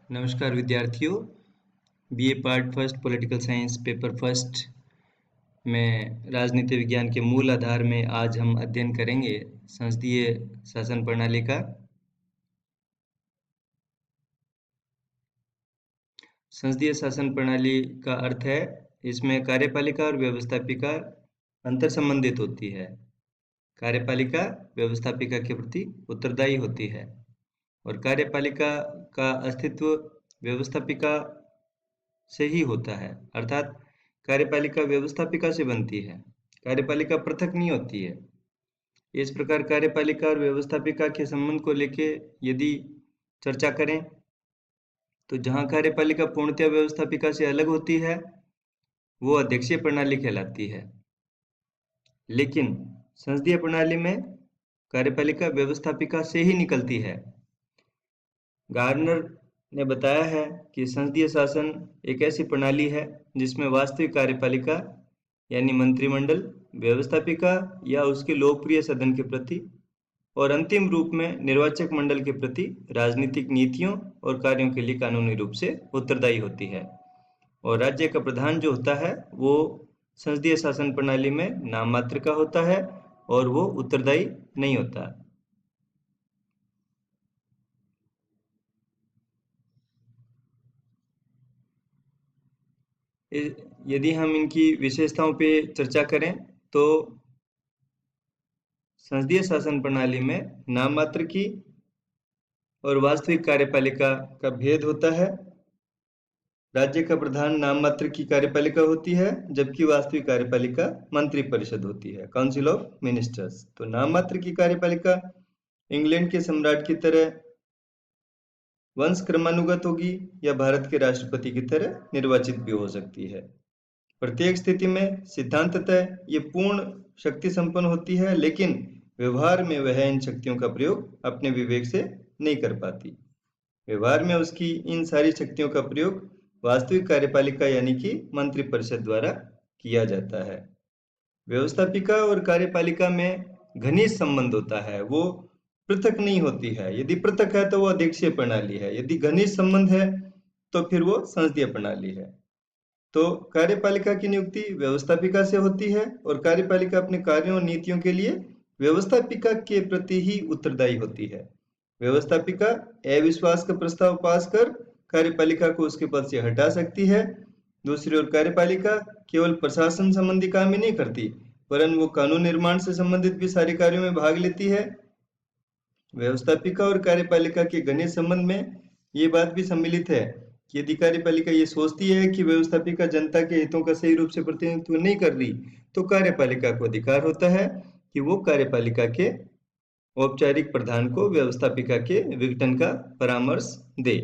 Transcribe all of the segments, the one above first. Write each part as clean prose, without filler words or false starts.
नमस्कार विद्यार्थियों, BA part first political science paper first में राजनीति विज्ञान के मूल आधार में आज हम अध्ययन करेंगे संसदीय शासन प्रणाली का। संसदीय शासन प्रणाली का अर्थ है इसमें कार्यपालिका और व्यवस्थापिका अंतर संबंधित होती है। कार्यपालिका व्यवस्थापिका के प्रति उत्तरदायी होती है और कार्यपालिका का अस्तित्व व्यवस्थापिका से ही होता है, अर्थात कार्यपालिका व्यवस्थापिका से बनती है। कार्यपालिका पृथक नहीं होती है। इस प्रकार कार्यपालिका और व्यवस्थापिका के संबंध को लेके यदि चर्चा करें तो जहां कार्यपालिका पूर्णतः व्यवस्थापिका से अलग होती है वो अध्यक्षीय प्रणाली कहलाती है, लेकिन संसदीय प्रणाली में कार्यपालिका व्यवस्थापिका से ही निकलती है। गार्नर ने बताया है कि संसदीय शासन एक ऐसी प्रणाली है जिसमें वास्तविक कार्यपालिका यानी मंत्रिमंडल व्यवस्थापिका या उसके लोकप्रिय सदन के प्रति और अंतिम रूप में निर्वाचक मंडल के प्रति राजनीतिक नीतियों और कार्यों के लिए कानूनी रूप से उत्तरदायी होती है। और राज्य का प्रधान जो होता है वो संसदीय शासन प्रणाली में नाम मात्र का होता है और वो उत्तरदायी नहीं होता। यदि हम इनकी विशेषताओं पे चर्चा करें तो संसदीय शासन प्रणाली में नाम मात्र की और वास्तविक कार्यपालिका का भेद होता है। राज्य का प्रधान नाम मात्र की कार्यपालिका होती है जबकि वास्तविक कार्यपालिका मंत्रिपरिषद होती है, काउंसिल ऑफ मिनिस्टर्स। तो नाम मात्र की कार्यपालिका इंग्लैंड के सम्राट की तरह वंश क्रमानुगत होगी या भारत के राष्ट्रपति की तरह निर्वाचित भी हो सकती है। प्रत्येक स्थिति में सिद्धांततः ये पूर्ण शक्ति संपन्न होती है, लेकिन व्यवहार में वह इन शक्तियों का प्रयोग अपने विवेक से नहीं कर पाती। व्यवहार में उसकी इन सारी शक्तियों का प्रयोग वास्तविक कार्यपालिका यानी कि मंत्रिपरिषद द्वारा किया जाता है। व्यवस्थापिका और कार्यपालिका में घनिष्ठ संबंध होता है, वो पृथक नहीं होती है। यदि पृथक है तो वो अध्यक्षीय प्रणाली है, यदि घनिष्ठ संबंध है तो फिर वो संसदीय प्रणाली है। तो कार्यपालिका की नियुक्ति व्यवस्थापिका से होती है और कार्यपालिका अपने कार्यों और नीतियों के लिए व्यवस्थापिका के प्रति ही उत्तरदायी होती है। व्यवस्थापिका अविश्वास का प्रस्ताव पास कर कार्यपालिका को उसके पद से हटा सकती है। दूसरी ओर कार्यपालिका केवल प्रशासन संबंधी काम ही नहीं करती वरन वो कानून निर्माण से संबंधित भी सारे कार्यों में भाग लेती है। व्यवस्थापिका और कार्यपालिका के घनिष्ठ संबंध में ये बात भी सम्मिलित है कि यदि कार्यपालिका ये सोचती है कि व्यवस्थापिका जनता के हितों का सही रूप से प्रतिनिधित्व नहीं कर रही तो कार्यपालिका को अधिकार होता है कि वो कार्यपालिका के औपचारिक प्रधान को व्यवस्थापिका के विघटन का परामर्श दे।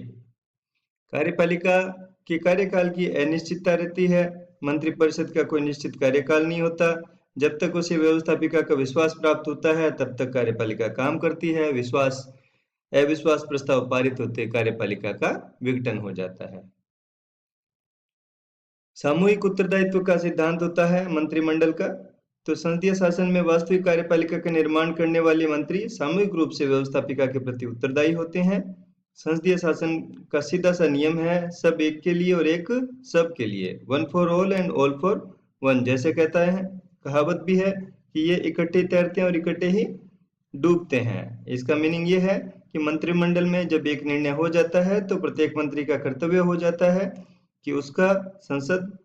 कार्यपालिका के कार्यकाल की अनिश्चितता रहती है। मंत्रिपरिषद का कोई निश्चित कार्यकाल नहीं होता। जब तक उसे व्यवस्थापिका का विश्वास प्राप्त होता है तब तक कार्यपालिका काम करती है। अविश्वास प्रस्ताव पारित होते कार्यपालिका का विघटन हो जाता है। सामूहिक उत्तरदायित्व का सिद्धांत होता है मंत्रिमंडल का। तो संसदीय शासन में वास्तविक कार्यपालिका का निर्माण करने वाले मंत्री सामूहिक रूप से व्यवस्थापिका के प्रति उत्तरदायी होते हैं। संसदीय शासन का सीधा सा नियम है, सब एक के लिए और एक सब के लिए, one for all and all for one. जैसे कहता है, कहावत भी है कि ये इकट्ठे तैरते हैं और इकट्ठे ही डूबते हैं। इसका मीनिंग ये है कि मंत्रिमंडल में जब एक निर्णय हो जाता है तो प्रत्येक मंत्री का कर्तव्य हो जाता है कि उसका संसद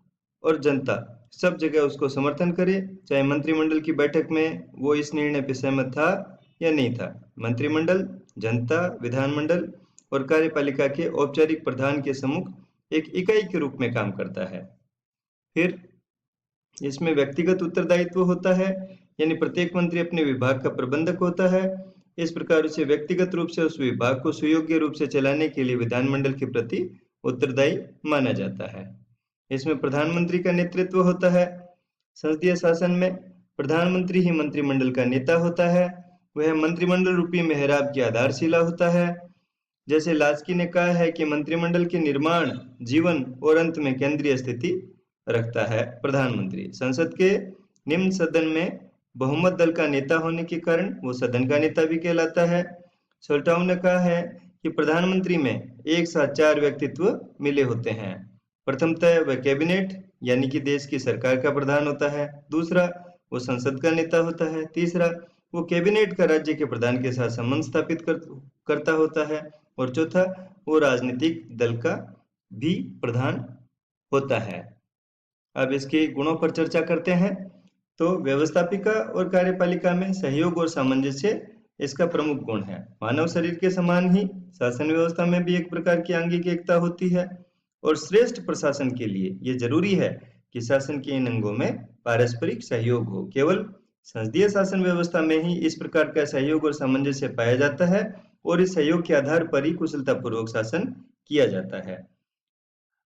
और जनता सब जगह उसको समर्थन करे, चाहे मंत्रिमंडल की बैठक में वो इस निर्णय पर सहमत था या नहीं था। मंत्रिमंडल, जनता, विधानमंडल और कार्यपालिका के औपचारिक प्रधान के सम्मुख एक इकाई के रूप में काम करता है। फिर इसमें व्यक्तिगत उत्तरदायित्व होता है, यानी प्रत्येक मंत्री अपने विभाग का प्रबंधक होता है। इस प्रकार उसे व्यक्तिगत रूप से उस विभाग को सुयोग्य रूप से चलाने के लिए विधानमंडल के प्रति उत्तरदायी माना जाता है। इसमें प्रधानमंत्री का नेतृत्व होता है। संसदीय शासन में प्रधानमंत्री ही मंत्रिमंडल का नेता होता है। वह मंत्रिमंडल रूपी मेहराब की आधारशिला होता है। जैसे लास्की ने कहा है कि मंत्रिमंडल के निर्माण, जीवन और अंत में केंद्रीय स्थिति रखता है प्रधानमंत्री। संसद के निम्न सदन में बहुमत दल का नेता होने के कारण वो सदन का नेता भी कहलाता है। सोल्टाउ ने कहा है कि प्रधानमंत्री में एक साथ 4 व्यक्तित्व मिले होते हैं। प्रथमतः वह कैबिनेट यानी कि देश की सरकार का प्रधान होता है। दूसरा, वो संसद का नेता होता है। तीसरा, वो कैबिनेट का राज्य के प्रधान के साथ संबंध स्थापित करता होता है। और चौथा, वो राजनीतिक दल का भी प्रधान होता है। अब इसके गुणों पर चर्चा करते हैं। तो व्यवस्थापिका और कार्यपालिका में सहयोग और सामंजस्य इसका प्रमुख गुण है। मानव शरीर के समान ही शासन व्यवस्था में भी एक प्रकार की आंगिक एकता होती है और श्रेष्ठ प्रशासन के लिए ये जरूरी है कि शासन के इन अंगों में पारस्परिक सहयोग हो। केवल संसदीय शासन व्यवस्था में ही इस प्रकार का सहयोग और सामंजस्य पाया जाता है और इस सहयोग के आधार पर ही कुशलतापूर्वक शासन किया जाता है।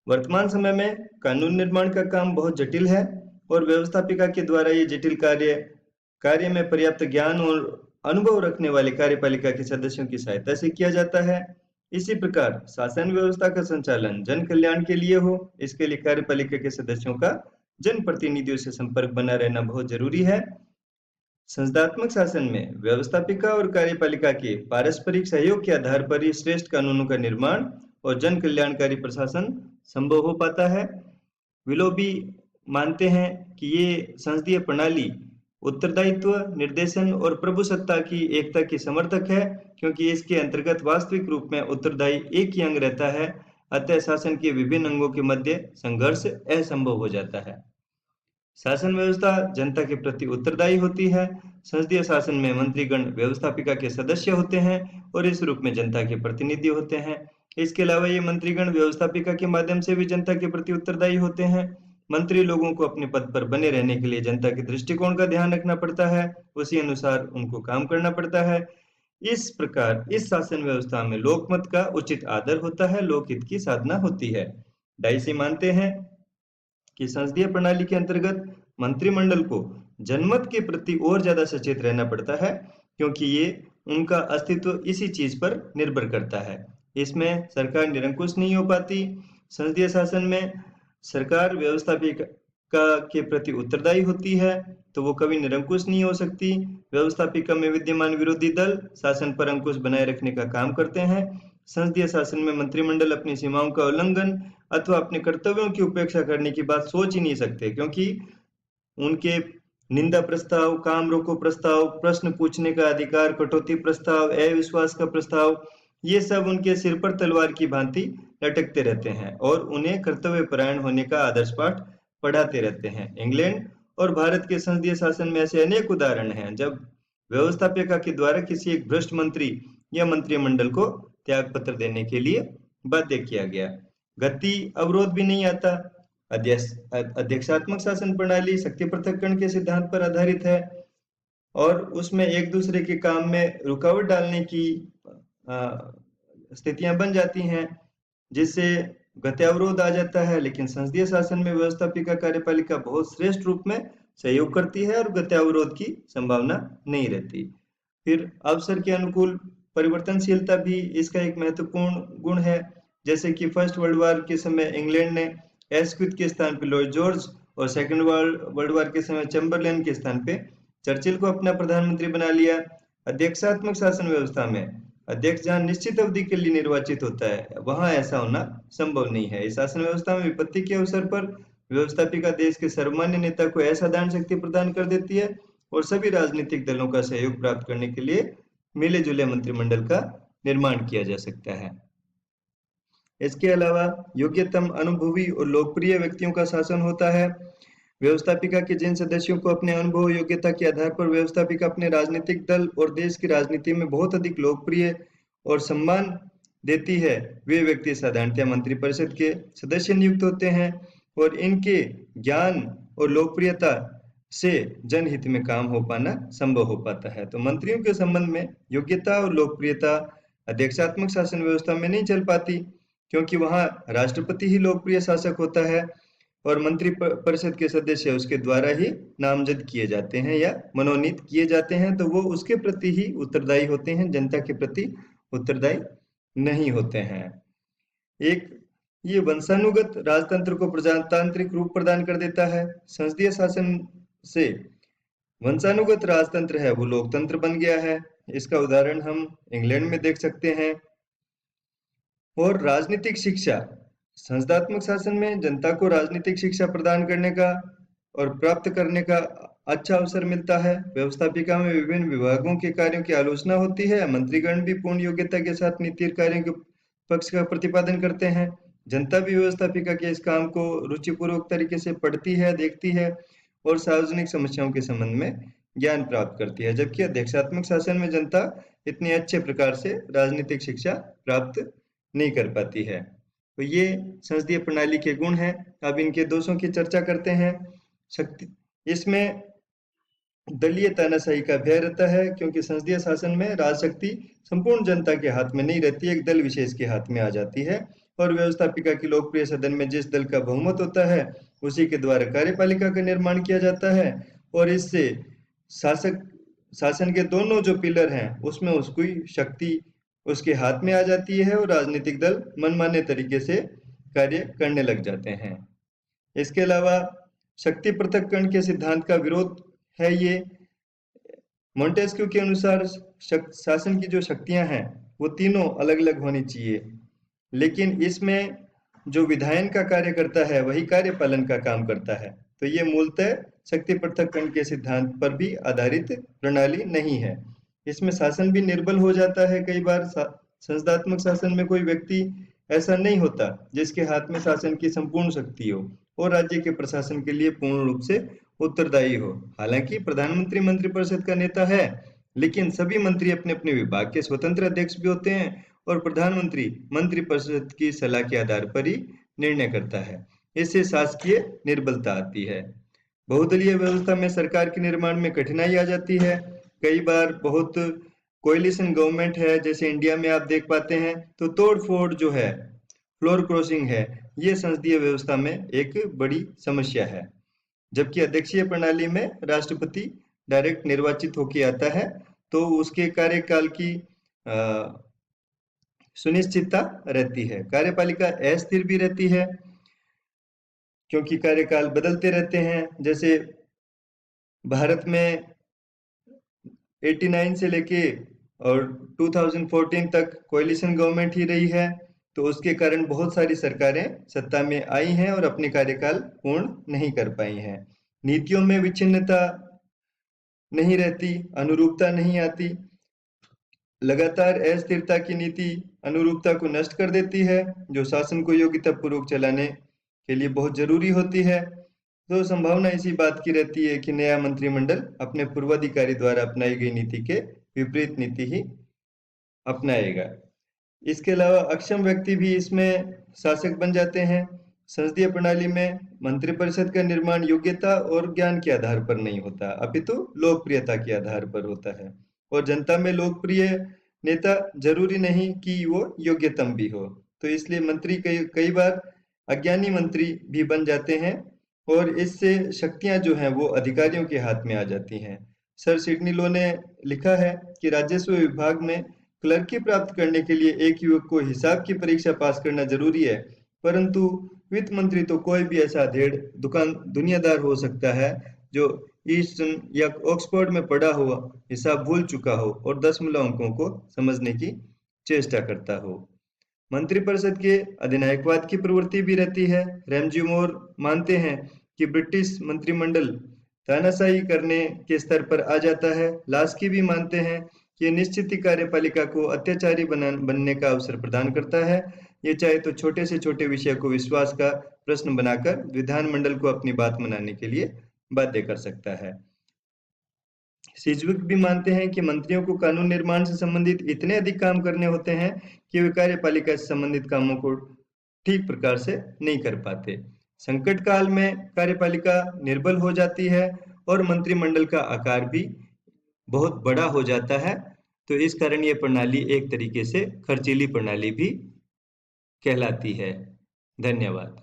वर्तमान समय में कानून निर्माण का काम बहुत जटिल है और व्यवस्थापिका के द्वारा ये जटिल कार्य में पर्याप्त ज्ञान और अनुभव रखने वाले कार्यपालिका के सदस्यों की सहायता से किया जाता है। इसी प्रकार शासन व्यवस्था का संचालन जन कल्याण के लिए हो, इसके लिए कार्यपालिका के सदस्यों का जन प्रतिनिधियों से संपर्क बना रहना बहुत जरूरी है। संस्थात्मक शासन में व्यवस्थापिका और कार्यपालिका के पारस्परिक सहयोग के आधार पर ही श्रेष्ठ कानूनों का निर्माण और जन कल्याणकारी प्रशासन संभव हो पाता है। विलोबी मानते हैं कि ये संसदीय प्रणाली उत्तरदायित्व, निर्देशन और प्रभुसत्ता की एकता की समर्थक है, क्योंकि इसके अंतर्गत वास्तविक रूप में उत्तरदायी एक ही अंग रहता है। अतः शासन के विभिन्न अंगों के मध्य संघर्ष असंभव हो जाता है। शासन व्यवस्था जनता के प्रति उत्तरदायी होती है। संसदीय शासन में मंत्रीगण व्यवस्थापिका के सदस्य होते हैं और इस रूप में जनता के प्रतिनिधि होते हैं। इसके अलावा ये मंत्रीगण व्यवस्थापिका के माध्यम से भी जनता के प्रति उत्तरदायी होते हैं। मंत्री लोगों को अपने पद पर बने रहने के लिए जनता के दृष्टिकोण का ध्यान रखना पड़ता है, उसी अनुसार उनको काम करना पड़ता है। इस प्रकार इस शासन व्यवस्था में लोकमत का उचित आदर होता है, लोकहित की साधना होती है। डाइसी मानते हैं कि संसदीय प्रणाली के अंतर्गत मंत्रिमंडल को जनमत के प्रति और ज्यादा सचेत रहना पड़ता है, क्योंकि ये उनका अस्तित्व इसी चीज पर निर्भर करता है। इसमें सरकार निरंकुश नहीं हो पाती। संसदीय शासन में सरकार व्यवस्थापिका के प्रति उत्तरदायी होती है, तो वो कभी निरंकुश नहीं हो सकती। व्यवस्थापिका में विद्यमान विरोधी दल शासन पर अंकुश बनाए रखने का काम करते हैं। संसदीय शासन में मंत्रिमंडल अपनी सीमाओं का उल्लंघन अथवा अपने कर्तव्यों की उपेक्षा करने की बात सोच ही नहीं सकते, क्योंकि उनके निंदा प्रस्ताव, काम रोको प्रस्ताव, प्रश्न पूछने का अधिकार, कटौती प्रस्ताव, अविश्वास का प्रस्ताव, ये सब उनके सिर पर तलवार की भांति लटकते रहते हैं और उन्हें कर्तव्यपरायण होने का आदर्श पाठ पढ़ाते रहते हैं। इंग्लैंड और भारत के संसदीय शासन में ऐसे अनेक उदाहरण हैं जब व्यवस्थापिका के द्वारा किसी एक भ्रष्ट मंत्री या मंत्रिमंडल को त्याग पत्र देने के लिए बाध्य किया गया। गति अवरोध भी नहीं आता। अध्यक्षात्मक शासन प्रणाली शक्ति पृथक्करण के सिद्धांत पर आधारित है और उसमें एक दूसरे के काम में रुकावट डालने की स्थितियां बन जाती हैं, जिससे गत्यावरोध आ जाता है। लेकिन संसदीय शासन में व्यवस्थापिका कार्यपालिका बहुत श्रेष्ठ रूप में सहयोग करती है और गत्यावरोध की संभावना नहीं रहती। फिर अवसर के अनुकूल परिवर्तनशीलता भी इसका एक महत्वपूर्ण गुण है। जैसे कि फर्स्ट वर्ल्ड वॉर के समय इंग्लैंड ने एस्क्विथ के स्थान पर लॉर्ड जॉर्ज और सेकंड वर्ल्ड वॉर के समय चैम्बरलेन के स्थान पे चर्चिल को अपना प्रधानमंत्री बना लिया। अध्यक्षात्मक शासन व्यवस्था में अध्यक्ष जहां निश्चित अवधि के लिए निर्वाचित होता है, वहां ऐसा होना संभव नहीं है। इस शासन व्यवस्था में विपत्ति के अवसर पर व्यवस्थापिका देश के सर्वमान्य नेता को असाधारण शक्ति प्रदान कर देती है और सभी राजनीतिक दलों का सहयोग प्राप्त करने के लिए मिले जुले मंत्रिमंडल का निर्माण किया जा सकता है। इसके अलावा योग्यतम, अनुभवी और लोकप्रिय व्यक्तियों का शासन होता है। व्यवस्थापिका के जिन सदस्यों को अपने अनुभव योग्यता के आधार पर व्यवस्थापिका अपने राजनीतिक दल और देश की राजनीति में बहुत अधिक लोकप्रिय और सम्मान देती है, वे व्यक्ति साधारणतः मंत्रिपरिषद के सदस्य नियुक्त होते हैं और इनके ज्ञान और लोकप्रियता से जनहित में काम हो पाना संभव हो पाता है। तो मंत्रियों के संबंध में योग्यता और लोकप्रियता अध्यक्षात्मक शासन व्यवस्था में नहीं चल पाती, क्योंकि वहां राष्ट्रपति ही लोकप्रिय शासक होता है और मंत्री परिषद के सदस्य उसके द्वारा ही नामजद किए जाते हैं या मनोनीत किए जाते हैं, तो वो उसके प्रति ही उत्तरदायी होते हैं, जनता के प्रति उत्तरदायी नहीं होते हैं। एक ये वंशानुगत राजतंत्र को प्रजातांत्रिक रूप प्रदान कर देता है। संसदीय शासन से वंशानुगत राजतंत्र है वो लोकतंत्र बन गया है। इसका उदाहरण हम इंग्लैंड में देख सकते हैं। और राजनीतिक शिक्षा, संस्थात्मक शासन में जनता को राजनीतिक शिक्षा प्रदान करने का और प्राप्त करने का अच्छा अवसर मिलता है। व्यवस्थापिका में विभिन्न विभागों के कार्यों की आलोचना होती है। मंत्रीगण भी पूर्ण योग्यता के साथ नीति कार्यों के पक्ष का प्रतिपादन करते हैं। जनता भी व्यवस्थापिका के इस काम को रुचिपूर्वक तरीके से पढ़ती है, देखती है और सार्वजनिक समस्याओं के संबंध में ज्ञान प्राप्त करती है। जबकि अध्यक्षात्मक शासन में जनता इतने अच्छे प्रकार से राजनीतिक शिक्षा प्राप्त नहीं कर पाती है। तो ये संसदीय प्रणाली के गुण हैं। अब इनके दोषों की चर्चा करते हैं। शक्ति, इसमें दलीय तानाशाही का भय रहता है, क्योंकि संसदीय शासन में राजशक्ति संपूर्ण जनता के हाथ में नहीं रहती, एक दल विशेष के हाथ में आ जाती है। और व्यवस्थापिका की लोकप्रिय सदन में जिस दल का बहुमत होता है उसी के द्वारा कार्यपालिका का निर्माण किया जाता है, और इससे शासन के दोनों जो पिलर हैं उसमें उसकी शक्ति उसके हाथ में आ जाती है और राजनीतिक दल मनमाने तरीके से कार्य करने लग जाते हैं। इसके अलावा शक्ति पृथक्करण के सिद्धांत का विरोध है। ये मोंटेस्क्यू के अनुसार शासन की जो शक्तियां हैं वो तीनों अलग अलग होनी चाहिए, लेकिन इसमें जो विधायन का कार्य करता है वही कार्यपालन का काम करता है। तो ये मूलतः शक्ति पृथक्करण के सिद्धांत पर भी आधारित प्रणाली नहीं है। इसमें शासन भी निर्बल हो जाता है। कई बार संस्थात्मक शासन में कोई व्यक्ति ऐसा नहीं होता जिसके हाथ में शासन की संपूर्ण शक्ति हो और राज्य के प्रशासन के लिए पूर्ण रूप से उत्तरदायी हो। हालांकि प्रधानमंत्री मंत्रिपरिषद का नेता है, लेकिन सभी मंत्री अपने अपने विभाग के स्वतंत्र अध्यक्ष भी होते हैं और प्रधानमंत्री मंत्रिपरिषद की सलाह के आधार पर ही निर्णय करता है। इससे शासकीय निर्बलता आती है। बहुदलीय व्यवस्था में सरकार के निर्माण में कठिनाई आ जाती है। कई बार बहुत कोएलिशन गवर्नमेंट है, जैसे इंडिया में आप देख पाते हैं, तो तोड़-फोड़ जो है, फ्लोर क्रॉसिंग है, ये संसदीय व्यवस्था में एक बड़ी समस्या है। जबकि अध्यक्षीय प्रणाली में राष्ट्रपति डायरेक्ट निर्वाचित होकर आता है, तो उसके कार्यकाल की सुनिश्चितता रहती है। कार्यपालिका अस्थिर भी रहती है, क्योंकि कार्यकाल बदलते रहते हैं। जैसे भारत में 89 से लेके और 2014 तक कोएलिशन गवर्नमेंट ही रही है, तो उसके कारण बहुत सारी सरकारें सत्ता में आई हैं और अपने कार्यकाल पूर्ण नहीं कर पाई हैं। नीतियों में विच्छिन्नता नहीं रहती, अनुरूपता नहीं आती। लगातार अस्थिरता की नीति अनुरूपता को नष्ट कर देती है, जो शासन को योग्यता पूर्वक चलाने के लिए बहुत जरूरी होती है। तो संभावना इसी बात की रहती है कि नया मंत्रिमंडल अपने पूर्वाधिकारी द्वारा अपनाई गई नीति के विपरीत नीति ही अपनाएगा। इसके अलावा अक्षम व्यक्ति भी इसमें शासक बन जाते हैं। संसदीय प्रणाली में मंत्रिपरिषद का निर्माण योग्यता और ज्ञान के आधार पर नहीं होता, अपितु लोकप्रियता के आधार पर होता है। और जनता में लोकप्रिय नेता जरूरी नहीं कि वो योग्यतम भी हो। तो इसलिए मंत्री कई बार अज्ञानी मंत्री भी बन जाते हैं और इससे शक्तियां जो हैं वो अधिकारियों के हाथ में आ जाती हैं। सर सिडनी लो ने लिखा है कि राजस्व विभाग में क्लर्की प्राप्त करने के लिए एक युवक को हिसाब की परीक्षा पास करना जरूरी है, परंतु वित्त मंत्री तो कोई भी ऐसा दुनियादार हो सकता है जो ईस्टर्न या ऑक्सफोर्ड में पढ़ा हुआ हिसाब भूल चुका हो और दशमलव अंकों को समझने की चेष्टा करता हो। मंत्रिपरिषद के अधिनायकवाद की प्रवृत्ति भी रहती है। रैमजी मोर मानते हैं कि ब्रिटिश मंत्रिमंडल तानाशाही करने के स्तर पर आ जाता है। लास्की भी मानते हैं कि निश्चित कार्यपालिका को अत्याचारी बनने का अवसर प्रदान करता है। ये चाहे तो छोटे से छोटे विषय को विश्वास का प्रश्न बनाकर विधानमंडल को अपनी बात मनाने के लिए बाध्य कर सकता है। सिजविक भी मानते हैं कि मंत्रियों को कानून निर्माण से संबंधित इतने अधिक काम करने होते हैं कि वे कार्यपालिका से संबंधित कामों को ठीक प्रकार से नहीं कर पाते। संकट काल में कार्यपालिका निर्बल हो जाती है और मंत्रिमंडल का आकार भी बहुत बड़ा हो जाता है। तो इस कारण ये प्रणाली एक तरीके से खर्चीली प्रणाली भी कहलाती है। धन्यवाद।